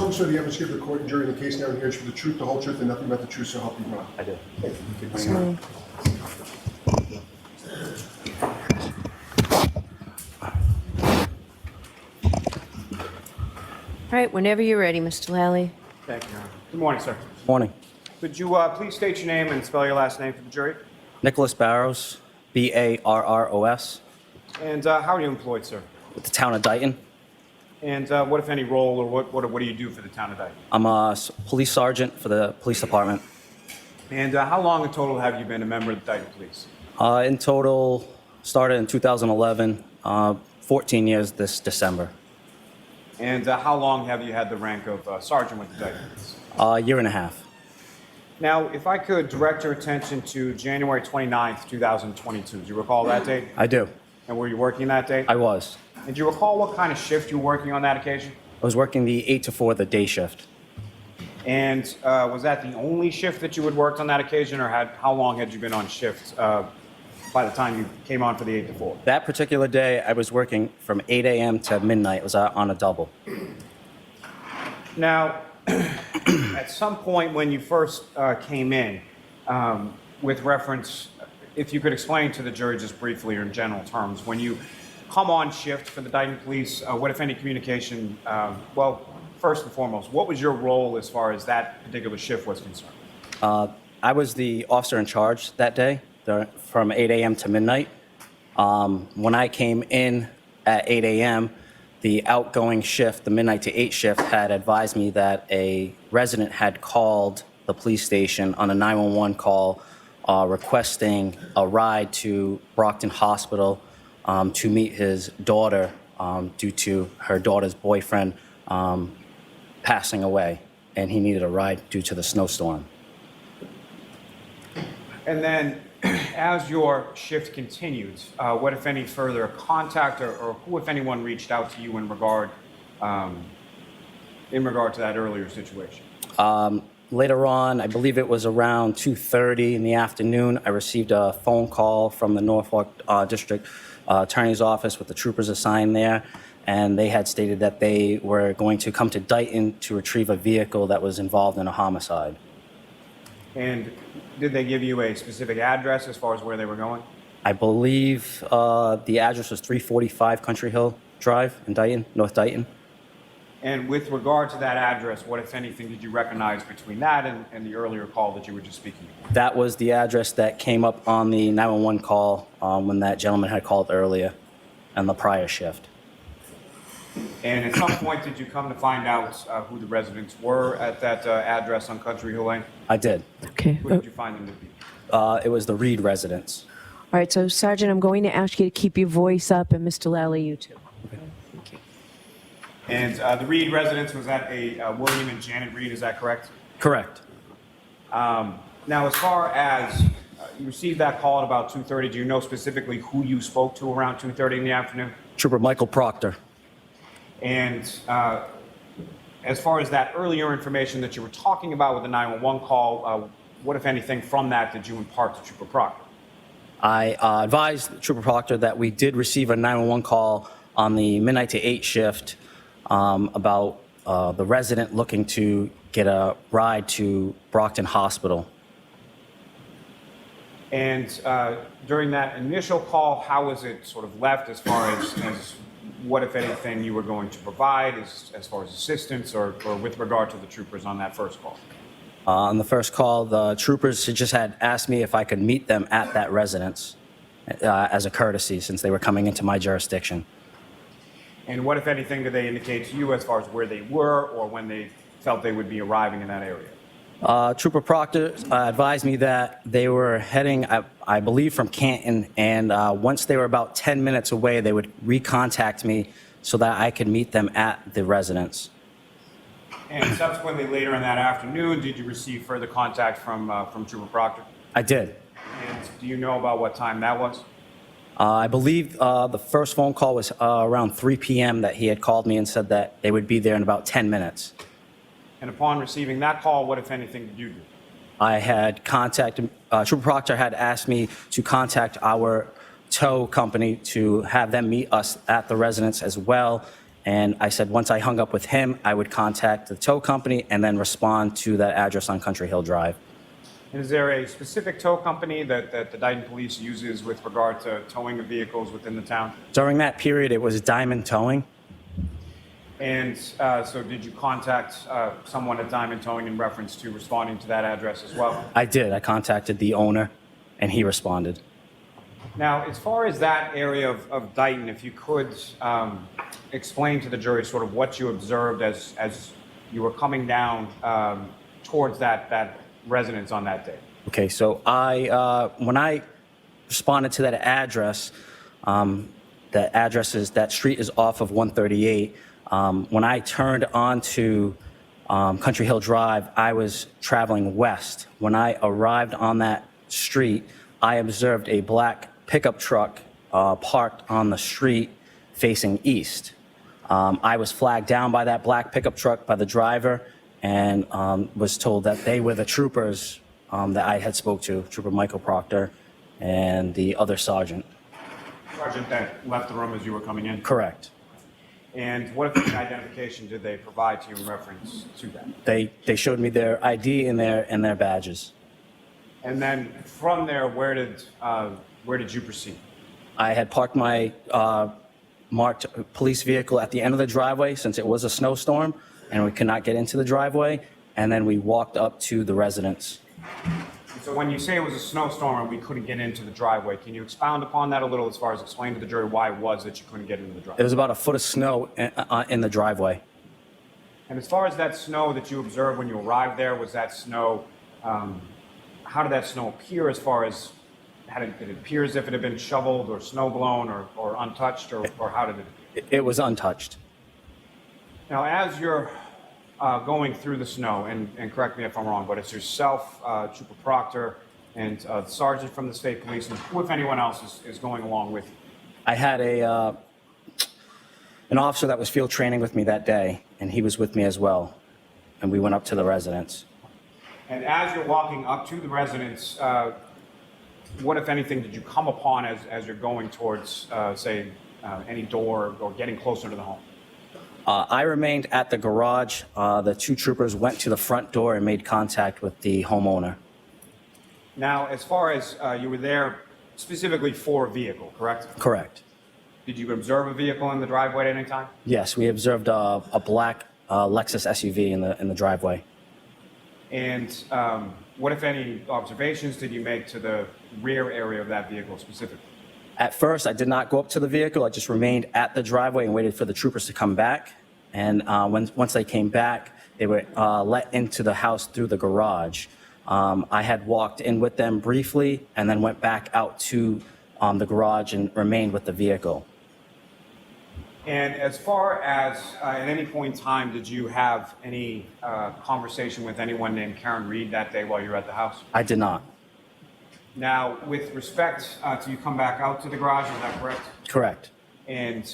affirm, sir, the evidence given to the court and jury in the case now and here is for the truth, the whole truth, and nothing but the truth, so help you God? I do. So, all right, whenever you're ready, Mr. Lally. Thank you, Your Honor. Good morning, sir. Morning. Could you please state your name and spell your last name for the jury? Nicholas Barros, Barros, And how are you employed, sir? with the town of Dighton. And what, if any, role or what do you do for the town of Dighton? I'm a police sergeant for the police department. And how long in total have you been a member of the Dighton Police? In total, started in 2011, 14 years this December. And how long have you had the rank of sergeant with the Dighton Police? A year and a half. Now, if I could direct your attention to January 29th, 2022. Do you recall that date? I do. And were you working that day? I was. And do you recall what kind of shift you were working on that occasion? I was working the 8 to 4, the day shift. And was that the only shift that you had worked on that occasion, or how long had you been on shift by the time you came on for the 8 to 4? That particular day, I was working from 8 a.m. to midnight. It was on a double. Now, at some point when you first came in, with reference, if you could explain to the jury just briefly or in general terms, when you come on shift for the Dighton Police, what, if any, communication, well, first and foremost, what was your role as far as that particular shift was concerned? I was the officer in charge that day, from 8 a.m. to midnight. When I came in at 8 a.m., the outgoing shift, the midnight to 8 shift, had advised me that a resident had called the police station on a 911 call requesting a ride to Brockton Hospital to meet his daughter due to her daughter's boyfriend passing away, and he needed a ride due to the snowstorm. And then, as your shift continued, what, if any, further contact or who, if anyone, reached out to you in regard to that earlier situation? Later on, I believe it was around 2:30 in the afternoon, I received a phone call from the Norfolk District Attorney's Office with the troopers assigned there, and they had stated that they were going to come to Dighton to retrieve a vehicle that was involved in a homicide. And did they give you a specific address as far as where they were going? I believe the address was 345 Country Hill Drive in Dighton, North Dighton. And with regard to that address, what, if anything, did you recognize between that and the earlier call that you were just speaking of? That was the address that came up on the 911 call when that gentleman had called earlier on the prior shift. And at some point, did you come to find out who the residents were at that address on Country Hill Lane? I did. Okay. Who did you find them to be? It was the Reed residence. All right, so Sergeant, I'm going to ask you to keep your voice up, and Mr. Lally, you too. Thank you. And the Reed residence, was that a William and Janet Reed, is that correct? Correct. Now, as far as you received that call at about 2:30, do you know specifically who you spoke to around 2:30 in the afternoon? Trooper Michael Proctor. And as far as that earlier information that you were talking about with the 911 call, what, if anything, from that did you impart to Trooper Proctor? I advised Trooper Proctor that we did receive a 911 call on the midnight to 8 shift about the resident looking to get a ride to Brockton Hospital. And during that initial call, how was it sort of left as far as what, if anything, you were going to provide as far as assistance or with regard to the troopers on that first call? On the first call, the troopers just had asked me if I could meet them at that residence as a courtesy since they were coming into my jurisdiction. And what, if anything, did they indicate to you as far as where they were or when they felt they would be arriving in that area? Trooper Proctor advised me that they were heading, I believe, from Canton, and once they were about 10 minutes away, they would recontact me so that I could meet them at the residence. And subsequently, later in that afternoon, did you receive further contact from Trooper Proctor? I did. And do you know about what time that was? I believe the first phone call was around 3 p.m. that he had called me and said that they would be there in about 10 minutes. And upon receiving that call, what, if anything, did you do? I had contacted, Trooper Proctor had asked me to contact our tow company to have them meet us at the residence as well, And I said once I hung up with him, I would contact the tow company and then respond to that address on Country Hill Drive. And is there a specific tow company that the Dighton Police uses with regard to towing of vehicles within the town? During that period, it was Diamond Towing. And so did you contact someone at Diamond Towing in reference to responding to that address as well? I did. I contacted the owner, and he responded. Now, as far as that area of Dighton, if you could explain to the jury sort of what you observed as you were coming down towards that residence on that day. Okay, so when I responded to that address, that street is off of 138. When I turned onto Country Hill Drive, I was traveling west. When I arrived on that street, I observed a black pickup truck parked on the street facing east. I was flagged down by that black pickup truck by the driver and was told that they were the troopers that I had spoke to, Trooper Michael Proctor and the other sergeant. Sergeant that left the room as you were coming in? Correct. And what identification did they provide to you in reference to that? They showed me their ID and their badges. And then from there, where did you proceed? I had parked my marked police vehicle at the end of the driveway since it was a snowstorm and we could not get into the driveway. And then we walked up to the residence. So when you say it was a snowstorm and we couldn't get into the driveway, can you expound upon that a little as far as explain to the jury why it was that you couldn't get into the driveway? There was about a foot of snow in the driveway. And as far as that snow that you observed when you arrived there, was that snow, how did that snow appear as far as, did it appear as if it had been shoveled or snow blown or untouched, or how did it appear? It was untouched. Now, as you're going through the snow, and correct me if I'm wrong, but it's yourself, Trooper Proctor, and the sergeant from the state police, and who, if anyone else, is going along with you? I had an officer that was field training with me that day, and he was with me as well. And we went up to the residence. And as you're walking up to the residence, what, if anything, did you come upon as you're going towards, say, any door or getting closer to the home? I remained at the garage. The two troopers went to the front door and made contact with the homeowner. Now, as far as you were there specifically for a vehicle, correct? Correct. Did you observe a vehicle in the driveway at any time? Yes, we observed a black Lexus SUV in the driveway. And what, if any, observations did you make to the rear area of that vehicle specifically? At first, I did not go up to the vehicle. I just remained at the driveway and waited for the troopers to come back. And once they came back, they were let into the house through the garage. I had walked in with them briefly and then went back out to the garage and remained with the vehicle. And as far as at any point in time, did you have any conversation with anyone named Karen Reed that day while you were at the house? I did not. Now, with respect to you come back out to the garage, is that correct? Correct. And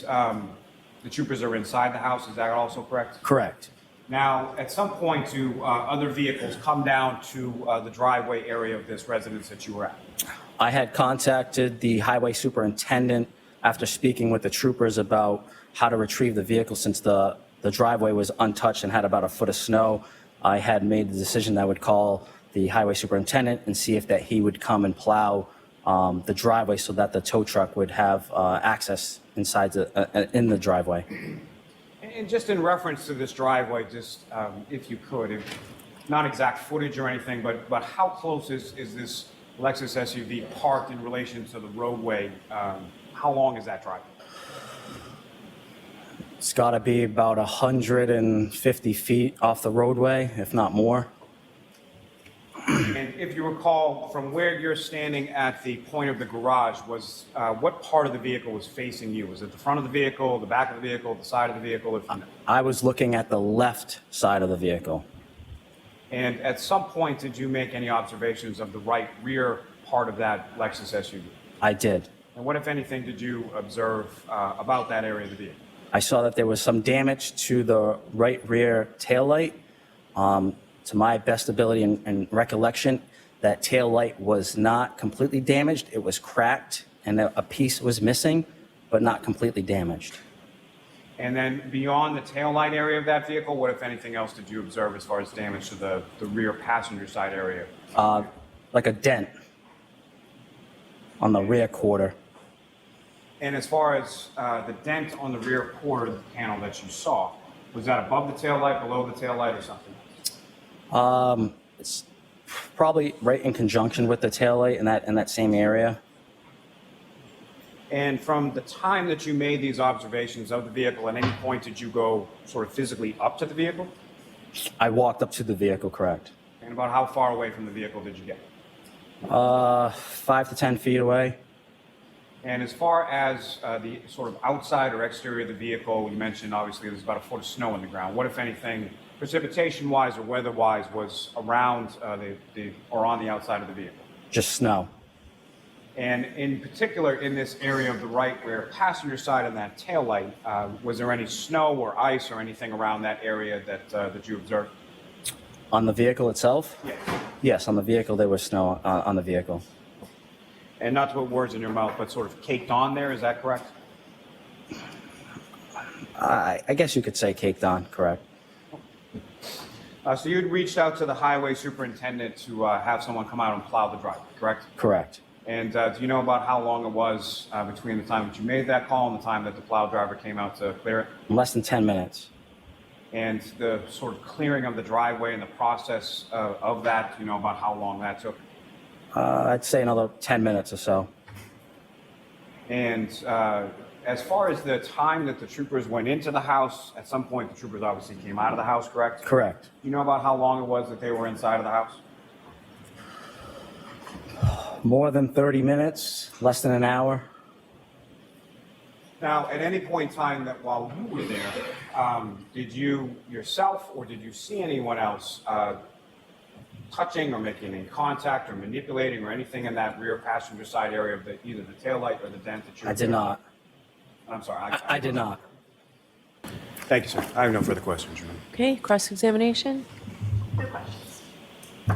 the troopers are inside the house, is that also correct? Correct. Now, at some point, do other vehicles come down to the driveway area of this residence that you were at? I had contacted the highway superintendent after speaking with the troopers about how to retrieve the vehicle since the driveway was untouched and had about a foot of snow. I had made the decision that I would call the highway superintendent and see if that he would come and plow the driveway so that the tow truck would have access inside in the driveway. And just in reference to this driveway, just if you could, not exact footage or anything, but how close is this Lexus SUV parked in relation to the roadway? How long is that driveway? It's got to be about 150 feet off the roadway, if not more. And if you recall, from where you're standing at the point of the garage, was what part of the vehicle was facing you? Was it the front of the vehicle, the back of the vehicle, the side of the vehicle? I was looking at the left side of the vehicle. And at some point, did you make any observations of the right rear part of that Lexus SUV? I did. And what, if anything, did you observe about that area of the vehicle? I saw that there was some damage to the right rear taillight. To my best ability and recollection, that taillight was not completely damaged. It was cracked and a piece was missing, but not completely damaged. And then beyond the taillight area of that vehicle, what, if anything else, did you observe as far as damage to the rear passenger side area? Like a dent on the rear quarter. And as far as the dent on the rear quarter panel that you saw, was that above the taillight, below the taillight, or something else? It's probably right in conjunction with the taillight in that same area. And from the time that you made these observations of the vehicle, at any point did you go sort of physically up to the vehicle? I walked up to the vehicle, correct. And about how far away from the vehicle did you get? 5 to 10 feet away. And as far as the sort of outside or exterior of the vehicle, you mentioned obviously there's about a foot of snow on the ground. What, if anything, precipitation-wise or weather-wise, was around or on the outside of the vehicle? Just snow. And in particular, in this area of the right rear passenger side and that taillight, was there any snow or ice or anything around that area that you observed? On the vehicle itself? Yes. Yes, on the vehicle there was snow on the vehicle. And not to put words in your mouth, but sort of caked on there, is that correct? I guess you could say caked on, correct. So you'd reached out to the highway superintendent to have someone come out and plow the driveway, correct? Correct. And do you know about how long it was between the time that you made that call and the time that the plow driver came out to clear it? Less than 10 minutes. And the sort of clearing of the driveway and the process of that, do you know about how long that took? I'd say another 10 minutes or so. And as far as the time that the troopers went into the house, at some point the troopers obviously came out of the house, correct? Correct. Do you know about how long it was that they were inside of the house? More than 30 minutes, less than an hour. Now, at any point in time that while you were there, did you yourself or did you see anyone else touching or making any contact or manipulating or anything in that rear passenger side area of either the taillight or the dent that you I did not. I'm sorry. I did not. Thank you, sir. I have no further questions, Your Honor. Okay, cross-examination? No questions.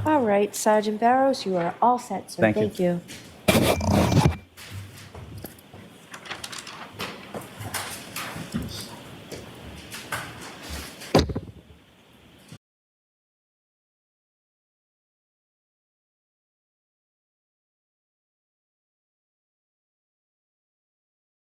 All right, Sergeant Barros, you are all set, sir. Thank you. Thank you.